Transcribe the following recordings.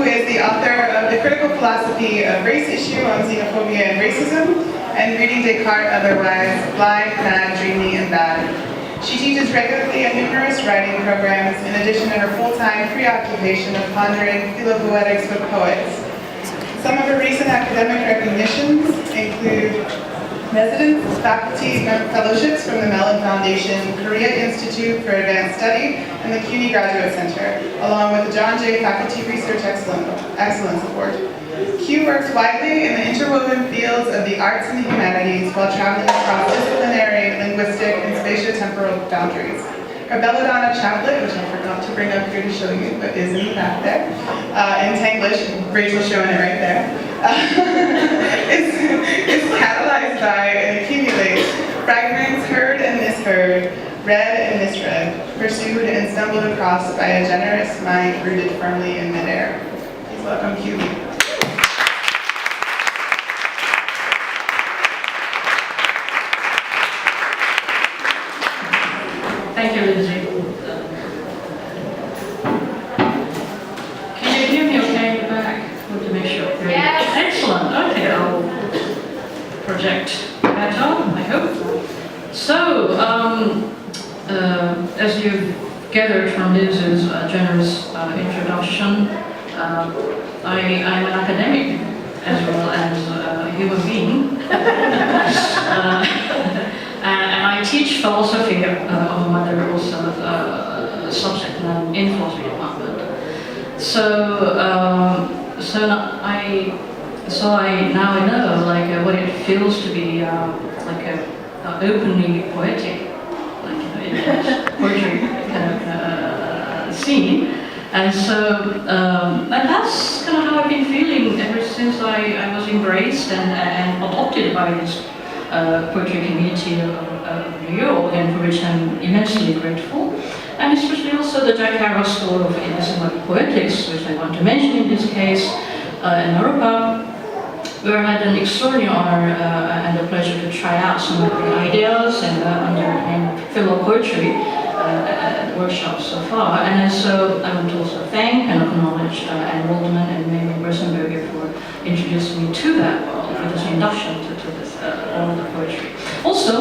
is the author of The Critical Philosophy of Race Issue on Xenophobia and Racism, and Reading Descartes Otherwise, Blind, Mad, Dreamy, and Bad. She teaches regularly at numerous writing programs, in addition to her full-time preoccupation of pondering philopoetics with poets. Some of her recent academic recognitions include residence, faculty, and fellowships from the Mellon Foundation, Korea Institute for Advanced Study, and the CUNY Graduate Center, along with the John Jay Faculty Research Excellence Award. Q works widely in the interwoven fields of the arts and the humanities while traveling across disciplinary, linguistic, and spatiotemporal boundaries. Her Belladonna chaplet, which I forgot to bring up here to show you, but is in the back there, in Tanglish, Rachel's showing it right there, is catalyzed by and accumulates fragments heard and misheard, read and misread, pursued and stumbled across by a generous mind rooted firmly in midair. Please welcome Q. Thank you, Lindsay. Can you hear me okay in the back? I want to make sure. Yes. Excellent. Okay, I'll project better, I hope. So, as you've gathered from Liz's generous introduction, I'm an academic as well as a human being. And I teach philosophy of mother also subject and in philosophy department. So I now know like what it feels to be like a openly poetic, like in poetry kind of scene. And so and that's kind of how I've been feeling ever since I was embraced and adopted by this poetry community of New York, and for which I'm immensely grateful. And especially also the Jack Harrow School of Epistemic Poetics, which I want to mention in this case, in Europa, where I had an extraordinary honor and a pleasure to try out some of the ideas and under the name of Philo Poetry workshops so far. And so I want to also thank and acknowledge Anne Waldman and Mary Rosenberger for introducing me to that world, for this induction to this world of poetry. Also,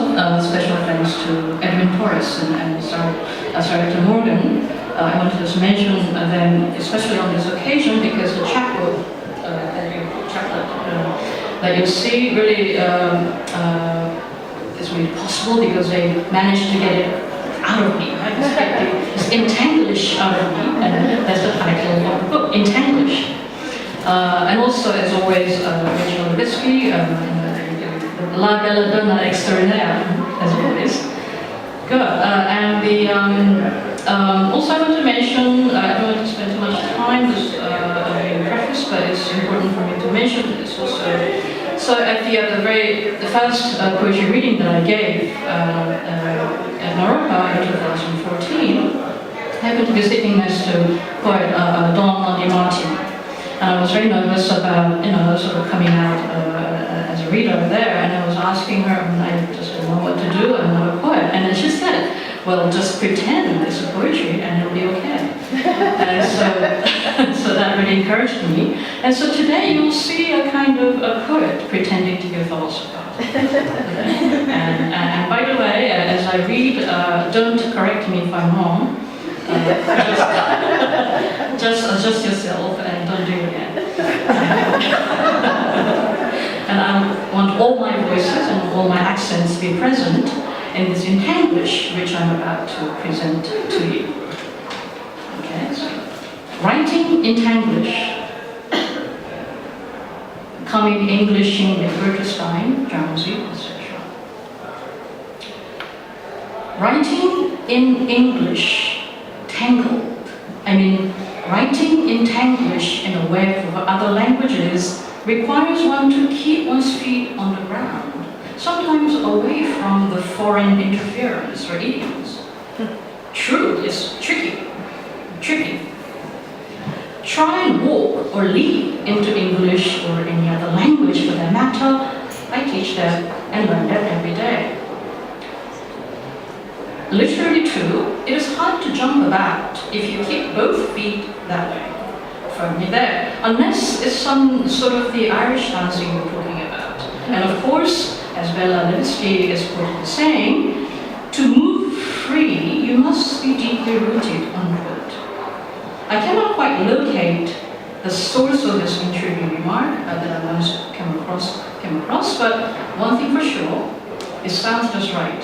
special thanks to Edwin Torres and Sarah Morgan. I wanted to just mention them, especially on this occasion, because the chaplet that you see really is really possible because they managed to get it out of me, right? It's Entanglish out of me, and that's the title of the book, Entanglish. And also, as always, Rachel Levitsky, La Belladonna extraordinaire, as always. Good. And the also I want to mention, I don't want to spend too much time just in preface, but it's important for me to mention this also. So at the first poetry reading that I gave in Europa in 2014, I happened to be sitting next to poet Don Martin. And I was very nervous about, sort of coming out as a reader there, and I was asking her, and I just didn't know what to do, I'm not a poet. And then she said, well, just pretend it's a poetry and it'll be okay. And so that really encouraged me. And so today you'll see a kind of a poet pretending to be a philosopher. And by the way, as I read, don't correct me if I'm wrong. Just adjust yourself and don't do it again. And I want all my voices and all my accents to be present in this Entanglish which I'm about to present to you. Okay, so writing Entanglish, coming Englishing with Bertestein, Jonesy, etc. Writing in English, tangled. Writing in Tanglish in a web of other languages requires one to keep one's feet on the ground, sometimes away from the foreign interference or idioms. True, it's tricky. Try and walk or leap into English or any other language for that matter. I teach that and learn that every day. Literally true, it is hard to jump about if you keep both feet that way, firmly there. unless it's some sort of the Irish dancing we're talking about. And of course, as Bella Levitsky is quoted as saying, to move free, you must be deeply rooted, unquote. I cannot quite locate the source of this intriguing remark that I once came across, but one thing for sure, it sounds just right.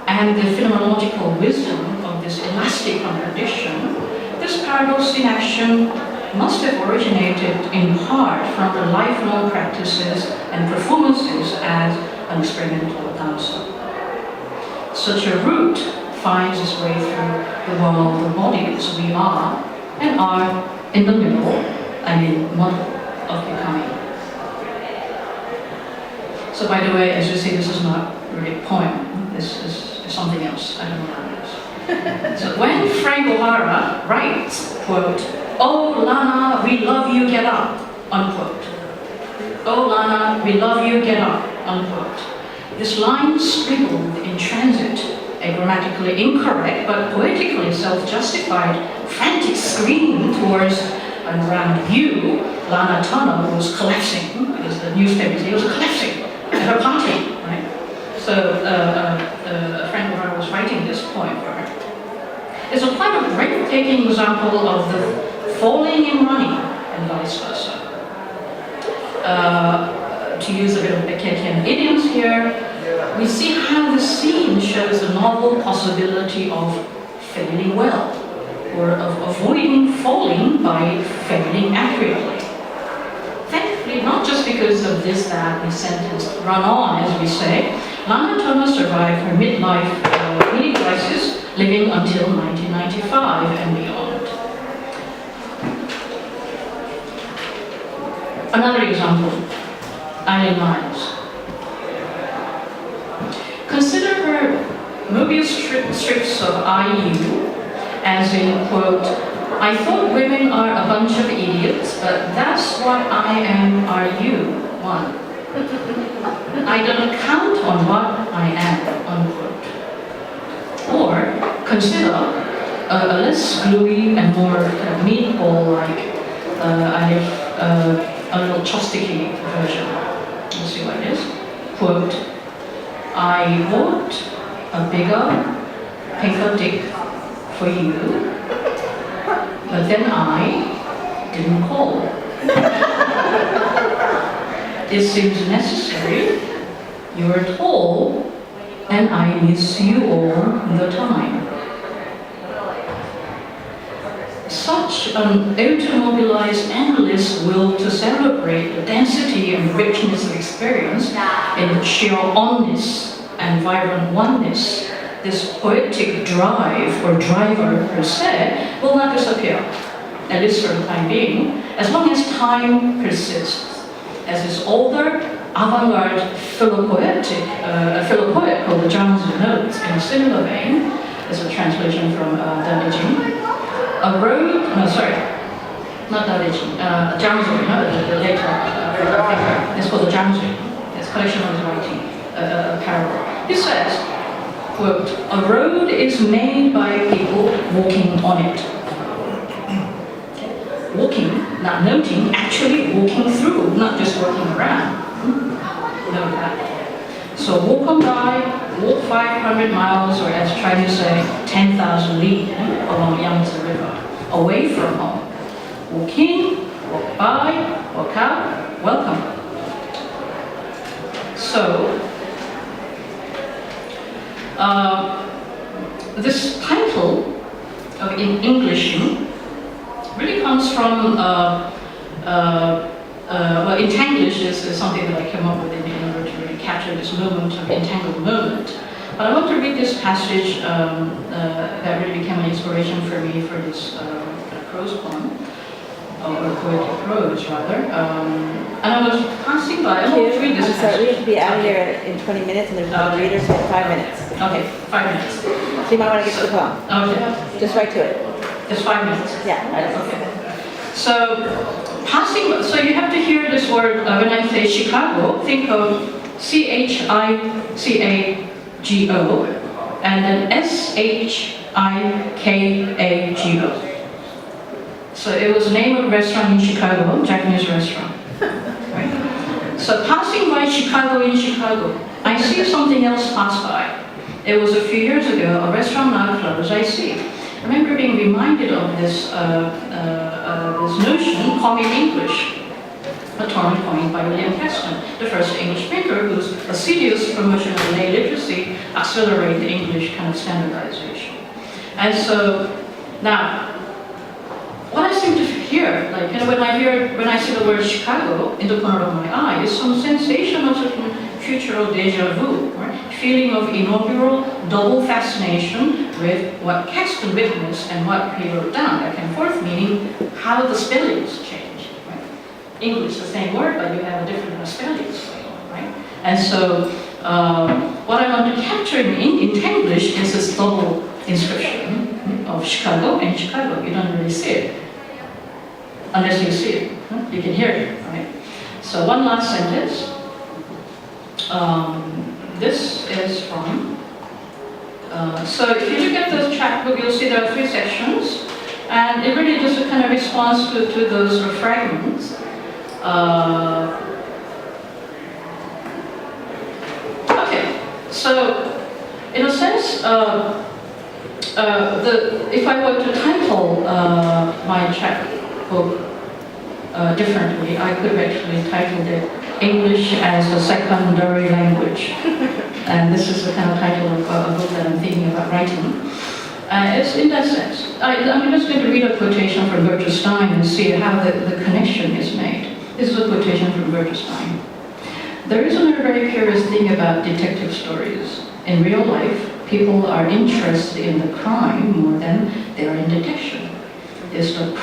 And the phenomenological wisdom of this elastic contradiction, this paradox in action must have originated in part from the lifelong practices and performances as an experimental dancer. Such a route finds its way through the world of bodies we are and are in the middle and in model of becoming. So by the way, as you see, this is not really a poem. This is something else. I don't know what it is. So when Frank O'Hara writes, quote, "Oh Lana, we love you, get up," unquote. "Oh Lana, we love you, get up," unquote. This line scribbled in transit, a grammatically incorrect but poetically self-justified frantic scream towards and around you, Lana Turner was collapsing, because the newspapers, he was collapsing at her party, right? So Frank O'Hara was writing this poem for her. It's a quite a breathtaking example of the falling and running, and vice versa. To use a bit of Beckettian idioms here, we see how the scene shows the novel possibility of failing well, or of avoiding falling by failing accurately. Thankfully, not just because of this that we sentenced run on, as we say, Lana Turner survived her midlife crisis, living until 1995 and beyond. Another example, Eileen Myers. Consider her Mobius strips of IU as in, quote, "I thought women are a bunch of idiots, but that's what I am, are you, one. I don't count on what I am," unquote. Or consider a less gluey and more meatball-like, a little chopsticky version. Let's see what it is. Quote, "I bought a bigger, pinker dick for you, but then I didn't call. It seems necessary. You're tall, and I miss you all the time." Such an automobilized endless will to celebrate the density and richness of experience in its sheer onness and vibrant oneness, this poetic drive or driver per se will not disappear, at least for the time being, as long as time persists. As this older, avant-garde philopoet called the Zhangzi notes in a similar vein, as a translation from Dali Jing. A road, no, sorry, not Dali Jing, Zhangzi, the later thinker. It's called the Zhangzi. It's a collection of his writing, a parable. He says, quote, "A road is made by people walking on it." Walking, not noting, actually walking through, not just walking around. Note that. So walk on by, walk 500 miles, or as Chinese say, 10,000 li along Yangtze River, away from home. Walk in, walk by, walk out, welcome. So, this title of in Englishing really comes from, well, entanglish is something that I came up with in order to really capture this moment of entangled moment. But I want to read this passage that really became an inspiration for me for this prose poem, or poetic prose rather. And I was passing by, I want to read this passage. We have to be out of here in 20 minutes and there's another reader, so 5 minutes. Okay, 5 minutes. So you might want to get to the poem. Okay. Just right to it. Just 5 minutes. Yeah. Okay. So, passing, so you have to hear this word, when I say Chicago, think of C-H-I-C-A-G-O, and then S-H-I-K-A-G-O. So it was the name of a restaurant in Chicago, Japanese restaurant. Right? So passing by Chicago in Chicago, I see something else pass by. It was a few years ago, a restaurant now closed, I see. I remember being reminded of this notion, common English, a term coined by William Keston, the first English thinker whose assiduous promotion of lay literacy accelerated English kind of standardization. And so, now, what I seem to hear, like, when I see the word Chicago in the corner of my eye, is some sensation of certain cultural deja vu, right? Feeling of inaugural double fascination with what Keston witnessed and what he wrote down, back and forth, meaning how the spellings change, right? English, the same word, but you have a different spellings, right? And so, what I want to capture in English is this double inscription of Chicago and Chicago. You don't really see it unless you see it. You can hear it, right? So one last sentence. This is from. So if you look at the chapbook, you'll see there are 3 sections, and it really just a kind of response to those fragments. Okay, so in a sense. If I were to title my chapbook differently, I could have actually titled it English as a Secondary Language. And this is the kind of title of a book that I'm thinking about writing. It's in that sense. I'm just going to read a quotation from Gertrude Stein and see how the connection is made. This is a quotation from Gertrude Stein. There is another very curious thing about detective stories. In real life, people are interested in the crime more than they are in detection. It's the